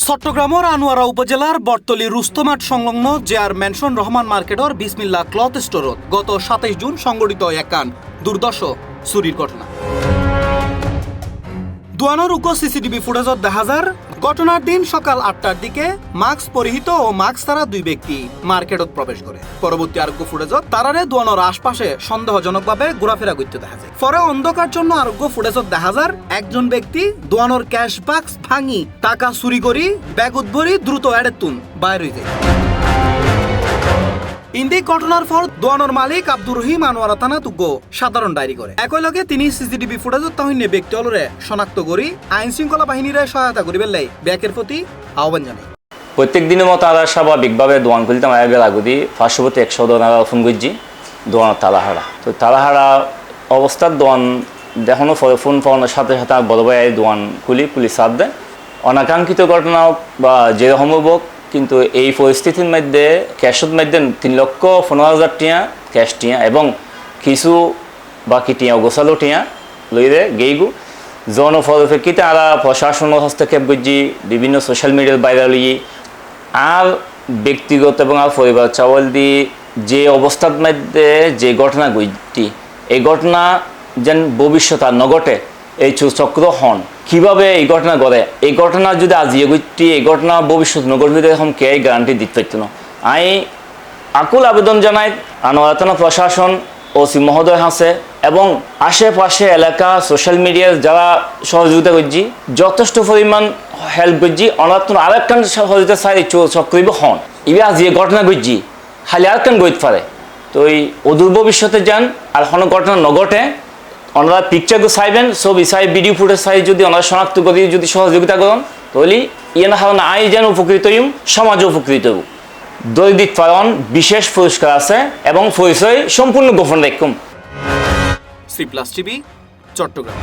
চট্টগ্রামের আনোয়ারা উপজেলার বটতলী রুস্তমাঠ সংলগ্ন জেআর ম্যানশন রহমান মার্কেটর বিসমিল্লাহ ক্লথ স্টোরত গত 27 জুন সংঘটিত একান দুর্দর্শ চুরির ঘটনা। দোয়ানোর উগ্র সিসিটিভি ফুটেজত দেখা যায় ঘটনার দিন সকাল 8টার দিকে মাস্ক পরিহিত ও মাস্ক ছাড়া দুই ব্যক্তি মার্কেটত প্রবেশ করে। পরবর্তী আরোগ্য ফুটেজত তারারে দোয়ানোর আশপাশে সন্দেহজনকভাবে ঘোরাফেরা করতে দেখা যায়। পরে অন্ধকার জন্য আরোগ্য ফুটেজত দেখা যায় একজন ব্যক্তি দোয়ানোর ক্যাশ বাক্স ভাঙি টাকা চুরি করি ব্যাগ উদ্ভরি দ্রুত এড়েতুন বাইর হয়ে যায়। ইন্দি ঘটনার পর দোয়ানোর মালিক আব্দুর রহিম আনোয়ারা থানা তুগ্গ সাধারণ ডায়েরি করে। একই লগে তিনি সিসিটিভি ফুটেজত তাহিন্য ব্যক্তি অলরে শনাক্ত করি আইন শৃঙ্খলা বাহিনীর সহায়তা করিবেন লাই ব্যাকের প্রতি আহ্বান জানায়। প্রত্যেক দিনের মতো আমরা স্বাভাবিকভাবে দোয়ান খুলতাম আগে লাগুদি পার্শ্ববর্তী 100 দোয়ানা ফোন করছি দোয়ানোর তালাহারা। তো তালাহারা অবস্থার দোয়ান দেখানো ফোন পাওয়ানোর সাথে সাথে বড় ভাই দোয়ান খুলি পুলিশ সাথ দেয়। অনাকাঙ্ক্ষিত ঘটনা বা যেরকম হোক কিন্তু এই পরিস্থিতির মধ্যে ক্যাশের মধ্যে 3,15,000 টিয়া ক্যাশ টিয়া এবং কিছু বাকি টিয়া গোছালো টিয়া লইরে গেইগু জনপরিপ্রেক্ষিতে আরা প্রশাসনের হস্তক্ষেপ করছি বিভিন্ন সোশ্যাল মিডিয়ার বাইরে লই আর ব্যক্তিগত এবং আর পরিবার চাওয়াল দিয়ে যে অবস্থার মধ্যে যে ঘটনা ঘটটি এই ঘটনা যেন ভবিষ্যৎ আর নঘটে এই চক্র হন কিভাবে এই ঘটনা ঘটে এই ঘটনা যদি আজিয়ে ঘটটি এই ঘটনা ভবিষ্যৎ নঘটবে এরকম কে গ্যারান্টি দিতে পারত না। আমি আকুল আবেদন জানাই আনোয়ারা থানা প্রশাসন ওসি মহোদয় আছে এবং আশেপাশে এলাকা সোশ্যাল মিডিয়ার যারা সহযোগিতা করছি যথেষ্ট পরিমাণ হেল্প করছি অনাত্ম আরেকখান সহযোগিতা চাই চক্রিব হন ইবে আজ যে ঘটনা ঘটছি খালি আরেকখান গইতে পারে। তো এই অদূর ভবিষ্যতে যান আর কোনো ঘটনা নঘটে ওনারা পিকচারগুলো চাইবেন ছবি চাই ভিডিও ফুটেজ চাই যদি ওনারা শনাক্ত করি যদি সহযোগিতা করেন তাহলে ইয়ে না কারণ আই যেন উপকৃত হইম সমাজ উপকৃত হব। দৈনিক ফারণ বিশেষ পুরস্কার আছে এবং পরিচয় সম্পূর্ণ গোপন রাখুন। C plus TV Chittagong.